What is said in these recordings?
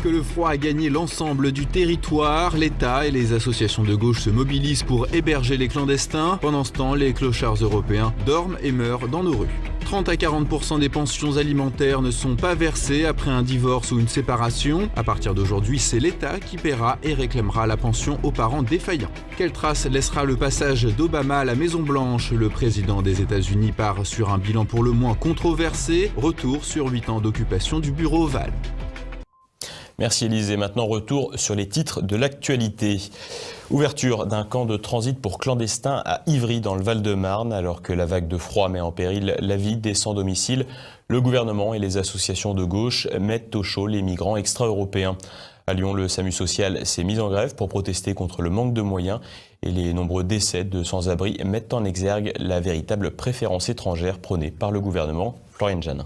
que le froid a gagné l'ensemble du territoire, l'État et les associations de gauche se mobilisent pour héberger les clandestins. Pendant ce temps, les clochards européens dorment et meurent dans nos rues. 30 à 40% des pensions alimentaires ne sont pas versées après un divorce ou une séparation. À partir d'aujourd'hui, c'est l'État qui paiera et réclamera la pension aux parents défaillants. Quelle trace laissera le passage d'Obama à la Maison-Blanche? Le président des États-Unis part sur un bilan pour le moins controversé. Retour sur 8 ans d'occupation du bureau ovale. Merci Élise. Et maintenant, retour sur les titres de l'actualité. Ouverture d'un camp de transit pour clandestins à Ivry dans le Val-de-Marne. Alors que la vague de froid met en péril la vie des sans-domicile, le gouvernement et les associations de gauche mettent au chaud les migrants extra-européens. À Lyon, le SAMU social s'est mis en grève pour protester contre le manque de moyens et les nombreux décès de sans-abri mettent en exergue la véritable préférence étrangère prônée par le gouvernement. Floriane Jeannin.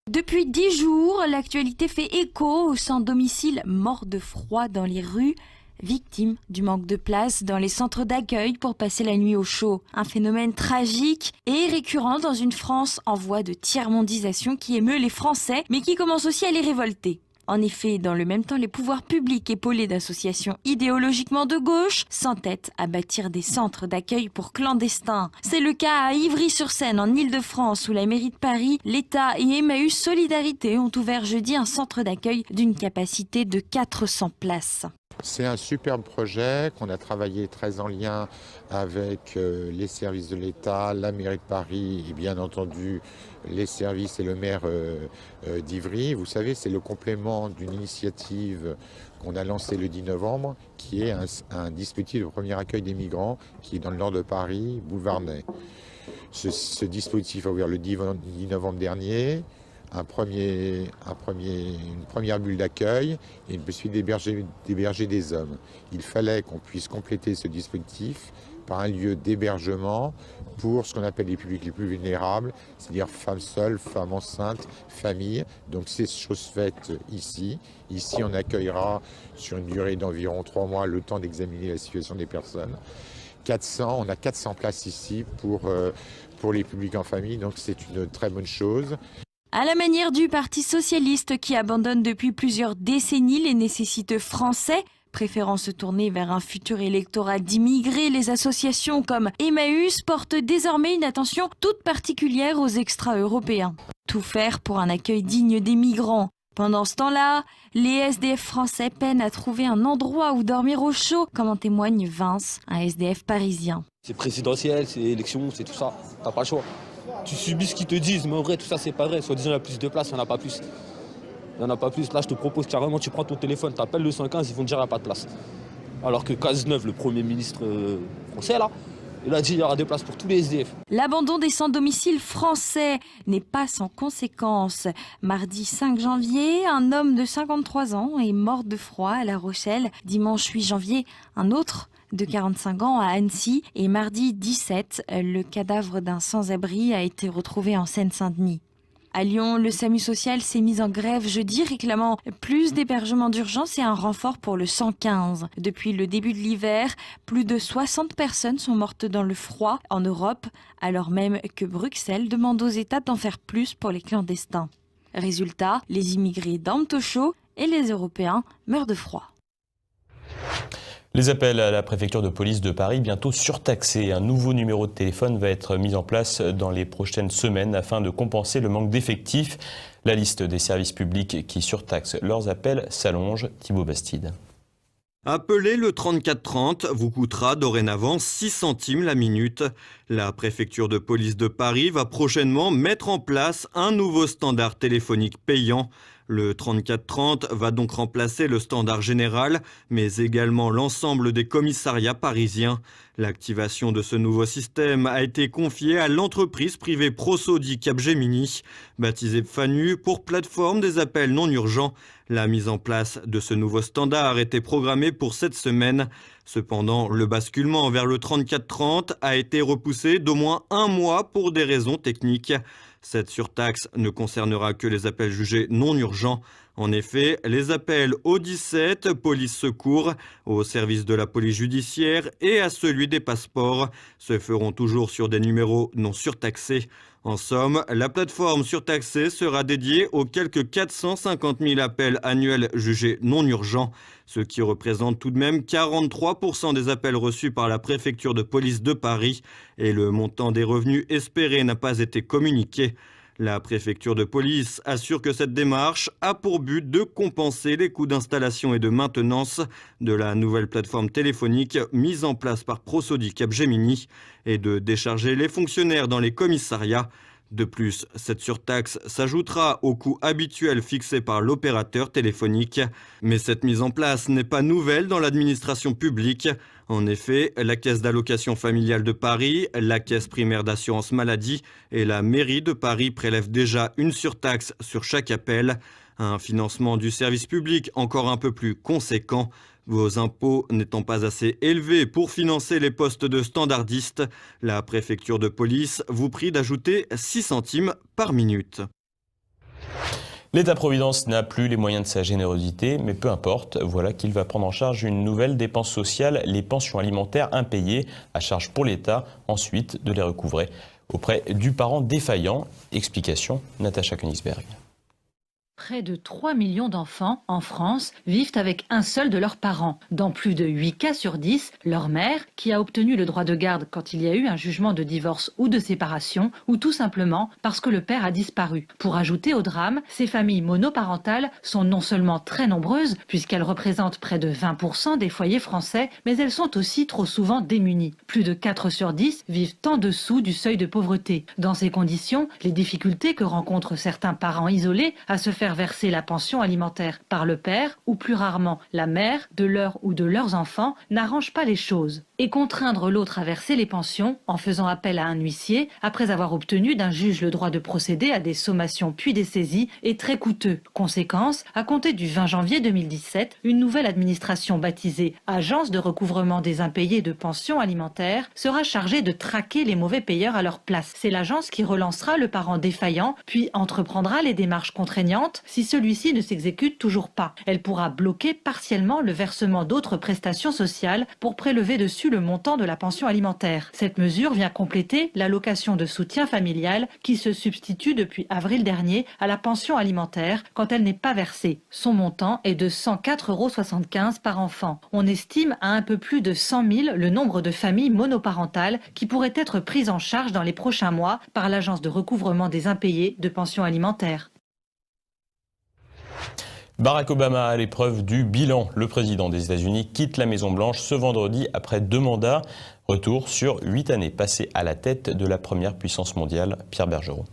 Depuis 10 jours, l'actualité fait écho aux sans-domicile morts de froid dans les rues, victimes du manque de place dans les centres d'accueil pour passer la nuit au chaud. Un phénomène tragique et récurrent dans une France en voie de tiers-mondisation qui émeut les Français, mais qui commence aussi à les révolter. En effet, dans le même temps, les pouvoirs publics épaulés d'associations idéologiquement de gauche s'entêtent à bâtir des centres d'accueil pour clandestins. C'est le cas à Ivry-sur-Seine, en Île-de-France, où la mairie de Paris, l'État et Emmaüs Solidarité ont ouvert jeudi un centre d'accueil d'une capacité de 400 places. C'est un superbe projet qu'on a travaillé très en lien avec les services de l'État, la mairie de Paris et bien entendu les services et le maire d'Ivry. Vous savez, c'est le complément d'une initiative qu'on a lancée le 10 novembre qui est un dispositif de premier accueil des migrants qui est dans le nord de Paris, boulevard Ney. Ce dispositif a ouvert le 10 novembre dernier. Une première bulle d'accueil et une possibilité d'héberger des hommes. Il fallait qu'on puisse compléter ce dispositif par un lieu d'hébergement pour ce qu'on appelle les publics les plus vulnérables, c'est-à-dire femmes seules, femmes enceintes, familles. Donc c'est chose faite ici. Ici, on accueillera sur une durée d'environ 3 mois le temps d'examiner la situation des personnes. On a 400 places ici pour les publics en famille, donc c'est une très bonne chose. À la manière du Parti socialiste qui abandonne depuis plusieurs décennies les nécessiteux français, préférant se tourner vers un futur électorat d'immigrés, les associations comme Emmaüs portent désormais une attention toute particulière aux extra-européens. Tout faire pour un accueil digne des migrants. Pendant ce temps-là, les SDF français peinent à trouver un endroit où dormir au chaud, comme en témoigne Vince, un SDF parisien. C'est présidentiel, c'est élection, c'est tout ça, t'as pas le choix. Tu subis ce qu'ils te disent, mais en vrai, tout ça, c'est pas vrai. Soit disant, il y a plus de place, il n'y en a pas plus. Il n'y en a pas plus. Là, je te propose carrément, tu prends ton téléphone, tu appelles le 115, ils vont te dire, il n'y a pas de place. Alors que Cazeneuve, le Premier ministre français, là, il a dit, il y aura des places pour tous les SDF. L'abandon des sans-domicile français n'est pas sans conséquences. Mardi 5 janvier, un homme de 53 ans est mort de froid à La Rochelle. Dimanche 8 janvier, un autre de 45 ans à Annecy. Et mardi 17, le cadavre d'un sans-abri a été retrouvé en Seine-Saint-Denis. À Lyon, le SAMU social s'est mis en grève jeudi, réclamant plus d'hébergements d'urgence et un renfort pour le 115. Depuis le début de l'hiver, plus de 60 personnes sont mortes dans le froid en Europe, alors même que Bruxelles demande aux États d'en faire plus pour les clandestins. Résultat, les immigrés dorment au chaud et les Européens meurent de froid. Les appels à la préfecture de police de Paris bientôt surtaxés. Un nouveau numéro de téléphone va être mis en place dans les prochaines semaines afin de compenser le manque d'effectifs. La liste des services publics qui surtaxent leurs appels s'allonge. Thibaut Bastide. Appeler le 3430 vous coûtera dorénavant 6 centimes la minute. La préfecture de police de Paris va prochainement mettre en place un nouveau standard téléphonique payant. Le 3430 va donc remplacer le standard général, mais également l'ensemble des commissariats parisiens. L'activation de ce nouveau système a été confiée à l'entreprise privée Prosodie Capgemini, baptisée FANU pour plateforme des appels non urgents. La mise en place de ce nouveau standard était programmée pour cette semaine. Cependant, le basculement vers le 3430 a été repoussé d'au moins 1 mois pour des raisons techniques. Cette surtaxe ne concernera que les appels jugés non urgents. En effet, les appels au 17, police secours, au service de la police judiciaire et à celui des passeports se feront toujours sur des numéros non surtaxés. En somme, la plateforme surtaxée sera dédiée aux quelques 450 000 appels annuels jugés non urgents, ce qui représente tout de même 43% des appels reçus par la préfecture de police de Paris, et le montant des revenus espérés n'a pas été communiqué. La préfecture de police assure que cette démarche a pour but de compenser les coûts d'installation et de maintenance de la nouvelle plateforme téléphonique mise en place par Prosodie Capgemini et de décharger les fonctionnaires dans les commissariats. De plus, cette surtaxe s'ajoutera aux coûts habituels fixés par l'opérateur téléphonique. Mais cette mise en place n'est pas nouvelle dans l'administration publique. En effet, la Caisse d'allocation familiale de Paris, la Caisse primaire d'assurance maladie et la mairie de Paris prélèvent déjà une surtaxe sur chaque appel. Un financement du service public encore un peu plus conséquent. Vos impôts n'étant pas assez élevés pour financer les postes de standardistes, la préfecture de police vous prie d'ajouter 6 centimes par minute. L'État-providence n'a plus les moyens de sa générosité, mais peu importe, voilà qu'il va prendre en charge une nouvelle dépense sociale, les pensions alimentaires impayées, à charge pour l'État, ensuite de les recouvrer auprès du parent défaillant. Explication, Natacha Königsberg. Près de 3 millions d'enfants en France vivent avec un seul de leurs parents. Dans plus de 8 cas sur 10, leur mère, qui a obtenu le droit de garde quand il y a eu un jugement de divorce ou de séparation, ou tout simplement parce que le père a disparu. Pour ajouter au drame, ces familles monoparentales sont non seulement très nombreuses, puisqu'elles représentent près de 20% des foyers français, mais elles sont aussi trop souvent démunies. Plus de 4 sur 10 vivent en dessous du seuil de pauvreté. Dans ces conditions, les difficultés que rencontrent certains parents isolés à se faire verser la pension alimentaire par le père ou plus rarement la mère de leur ou de leurs enfants n'arrange pas les choses. Et contraindre l'autre à verser les pensions en faisant appel à un huissier après avoir obtenu d'un juge le droit de procéder à des sommations puis des saisies est très coûteux. Conséquence, à compter du 20 janvier 2017, une nouvelle administration baptisée Agence de recouvrement des impayés de pensions alimentaires sera chargée de traquer les mauvais payeurs à leur place. C'est l'agence qui relancera le parent défaillant puis entreprendra les démarches contraignantes si celui-ci ne s'exécute toujours pas. Elle pourra bloquer partiellement le versement d'autres prestations sociales pour prélever dessus le montant de la pension alimentaire. Cette mesure vient compléter l'allocation de soutien familial qui se substitue depuis avril dernier à la pension alimentaire quand elle n'est pas versée. Son montant est de 104,75 € par enfant. On estime à un peu plus de 100 000 le nombre de familles monoparentales qui pourraient être prises en charge dans les prochains mois par l'Agence de recouvrement des impayés de pensions alimentaires. Barack Obama à l'épreuve du bilan. Le président des États-Unis quitte la Maison-Blanche ce vendredi après 2 mandats. Retour sur 8 années passées à la tête de la première puissance mondiale. Pierre Bergerot.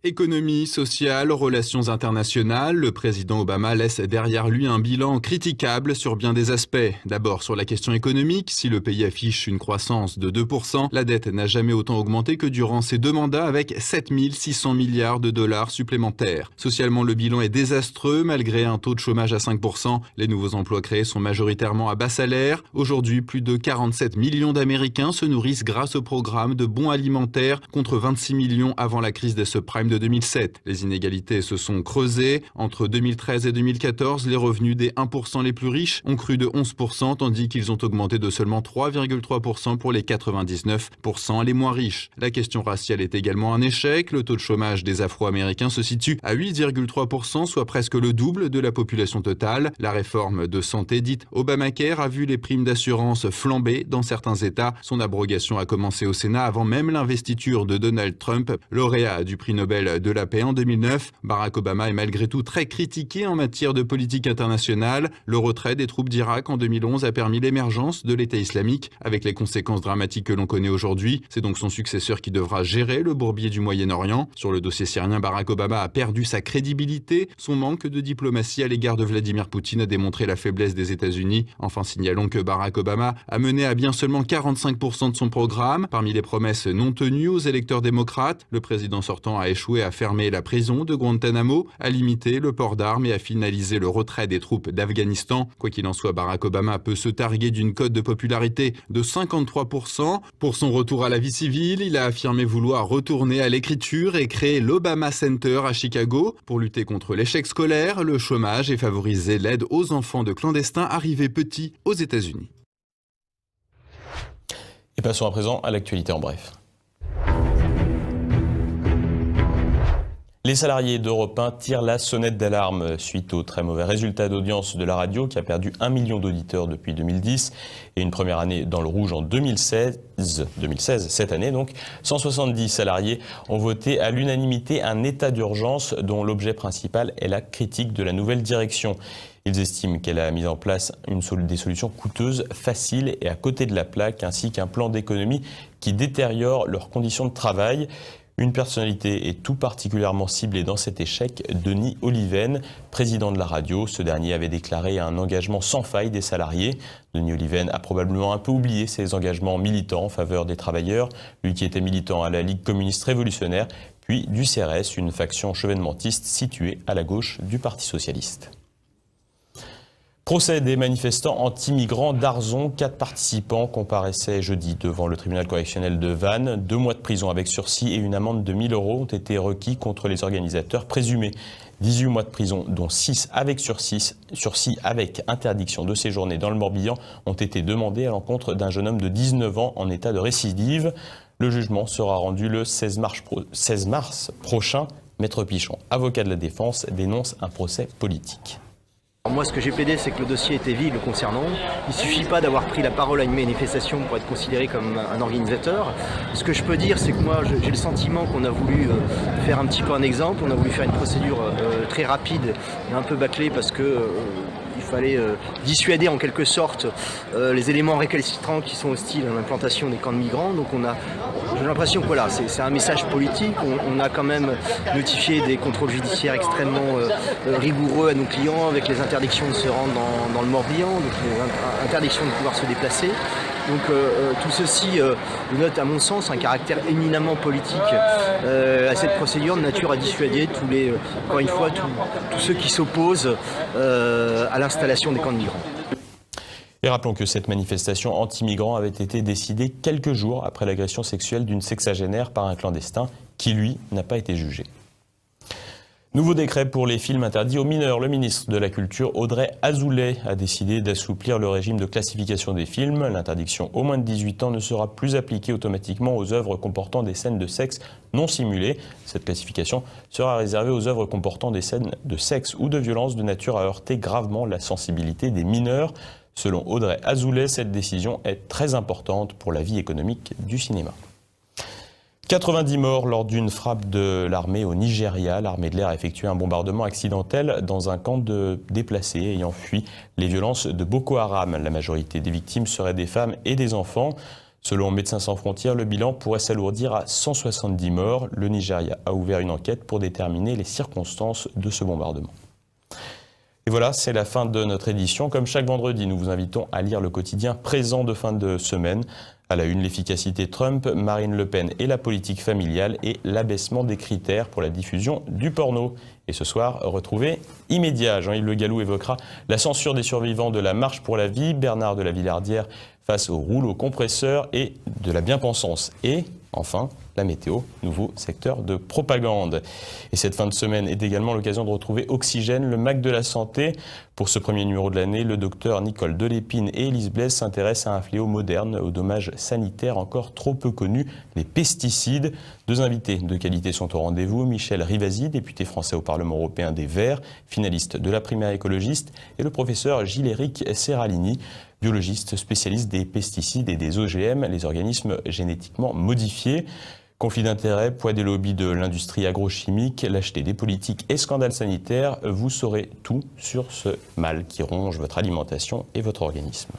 Économie, sociale, relations internationales, le président Obama laisse derrière lui un bilan critiquable sur bien des aspects. D'abord sur la question économique, si le pays affiche une croissance de 2%, la dette n'a jamais autant augmenté que durant ses 2 mandats avec 7 600 milliards de dollars supplémentaires. Socialement, le bilan est désastreux malgré un taux de chômage à 5%. Les nouveaux emplois créés sont majoritairement à bas salaire. Aujourd'hui, plus de 47 millions d'Américains se nourrissent grâce au programme de bons alimentaires contre 26 millions avant la crise des subprimes de 2007. Les inégalités se sont creusées. Entre 2013 et 2014, les revenus des 1% les plus riches ont cru de 11%, tandis qu'ils ont augmenté de seulement 3,3% pour les 99% les moins riches. La question raciale est également un échec. Le taux de chômage des Afro-Américains se situe à 8,3%, soit presque le double de la population totale. La réforme de santé dite Obamacare a vu les primes d'assurance flamber dans certains États. Son abrogation a commencé au Sénat avant même l'investiture de Donald Trump, lauréat du prix Nobel de la paix en 2009. Barack Obama est malgré tout très critiqué en matière de politique internationale. Le retrait des troupes d'Irak en 2011 a permis l'émergence de l'État islamique avec les conséquences dramatiques que l'on connaît aujourd'hui. C'est donc son successeur qui devra gérer le bourbier du Moyen-Orient. Sur le dossier syrien, Barack Obama a perdu sa crédibilité. Son manque de diplomatie à l'égard de Vladimir Poutine a démontré la faiblesse des États-Unis. Enfin, signalons que Barack Obama a mené à bien seulement 45% de son programme. Parmi les promesses non tenues aux électeurs démocrates, le président sortant a échoué à fermer la prison de Guantanamo, à limiter le port d'armes et à finaliser le retrait des troupes d'Afghanistan. Quoi qu'il en soit, Barack Obama peut se targuer d'une cote de popularité de 53%. Pour son retour à la vie civile, il a affirmé vouloir retourner à l'écriture et créer l'Obama Center à Chicago pour lutter contre l'échec scolaire, le chômage et favoriser l'aide aux enfants de clandestins arrivés petits aux États-Unis. Et passons à présent à l'actualité en bref. Les salariés d'Europe 1 tirent la sonnette d'alarme suite aux très mauvais résultats d'audience de la radio qui a perdu 1 million d'auditeurs depuis 2010 et une première année dans le rouge en 2016, cette année donc. 170 salariés ont voté à l'unanimité un état d'urgence dont l'objet principal est la critique de la nouvelle direction. Ils estiment qu'elle a mis en place des solutions coûteuses, faciles et à côté de la plaque, ainsi qu'un plan d'économie qui détériore leurs conditions de travail. Une personnalité est tout particulièrement ciblée dans cet échec, Denis Oliven, président de la radio. Ce dernier avait déclaré un engagement sans faille des salariés. Denis Oliven a probablement un peu oublié ses engagements militants en faveur des travailleurs, lui qui était militant à la Ligue communiste révolutionnaire, puis du CRS, une faction chevènementiste située à la gauche du Parti socialiste. Procès des manifestants anti-migrants d'Arzon. 4 participants comparaissaient jeudi devant le tribunal correctionnel de Vannes. 2 mois de prison avec sursis et une amende de 1 000 € ont été requis contre les organisateurs présumés. 18 mois de prison, dont 6 avec sursis avec interdiction de séjourner dans le Morbihan, ont été demandés à l'encontre d'un jeune homme de 19 ans en état de récidive. Le jugement sera rendu le 16 mars prochain. Maître Pichon, avocat de la défense, dénonce un procès politique. Moi, ce que j'ai plaidé, c'est que le dossier était vide le concernant. Il ne suffit pas d'avoir pris la parole à une manifestation pour être considéré comme un organisateur. Ce que je peux dire, c'est que moi, j'ai le sentiment qu'on a voulu faire un petit peu un exemple. On a voulu faire une procédure très rapide et un peu bâclée parce que il fallait dissuader en quelque sorte les éléments récalcitrants qui sont hostiles à l'implantation des camps de migrants. Donc j'ai l'impression que voilà, c'est un message politique. On a quand même notifié des contrôles judiciaires extrêmement rigoureux à nos clients avec les interdictions de se rendre dans le Morbihan, donc les interdictions de pouvoir se déplacer. Donc tout ceci note à mon sens un caractère éminemment politique à cette procédure de nature à dissuader encore une fois tous ceux qui s'opposent à l'installation des camps de migrants. Et rappelons que cette manifestation anti-migrants avait été décidée quelques jours après l'agression sexuelle d'une sexagénaire par un clandestin qui, lui, n'a pas été jugé. Nouveau décret pour les films interdits aux mineurs. Le ministre de la Culture, Audrey Azoulay, a décidé d'assouplir le régime de classification des films. L'interdiction aux moins de 18 ans ne sera plus appliquée automatiquement aux œuvres comportant des scènes de sexe non simulées. Cette classification sera réservée aux œuvres comportant des scènes de sexe ou de violence de nature à heurter gravement la sensibilité des mineurs. Selon Audrey Azoulay, cette décision est très importante pour la vie économique du cinéma. 90 morts lors d'une frappe de l'armée au Nigeria. L'armée de l'air a effectué un bombardement accidentel dans un camp de déplacés ayant fui les violences de Boko Haram. La majorité des victimes seraient des femmes et des enfants. Selon Médecins sans frontières, le bilan pourrait s'alourdir à 170 morts. Le Nigeria a ouvert une enquête pour déterminer les circonstances de ce bombardement. Et voilà, c'est la fin de notre édition. Comme chaque vendredi, nous vous invitons à lire le quotidien présent de fin de semaine. À la une, l'efficacité Trump, Marine Le Pen et la politique familiale et l'abaissement des critères pour la diffusion du porno. Et ce soir, retrouvez Immédiat. Jean-Yves Le Gallou évoquera la censure des survivants de la Marche pour la vie, Bernard de la Villardière face au rouleau compresseur et de la bien-pensance. Et enfin, la météo, nouveau secteur de propagande. Et cette fin de semaine est également l'occasion de retrouver Oxygène, le Mac de la santé. Pour ce premier numéro de l'année, le docteur Nicole Delépine et Élise Blaise s'intéressent à un fléau moderne, aux dommages sanitaires encore trop peu connus, les pesticides. 2 invités de qualité sont au rendez-vous. Michel Rivasi, député français au Parlement européen des Verts, finaliste de la primaire écologiste, et le professeur Gilles-Éric Serralini, biologiste spécialiste des pesticides et des OGM, les organismes génétiquement modifiés. Conflit d'intérêts, poids des lobbies de l'industrie agrochimique, lâcheté des politiques et scandales sanitaires, vous saurez tout sur ce mal qui ronge votre alimentation et votre organisme.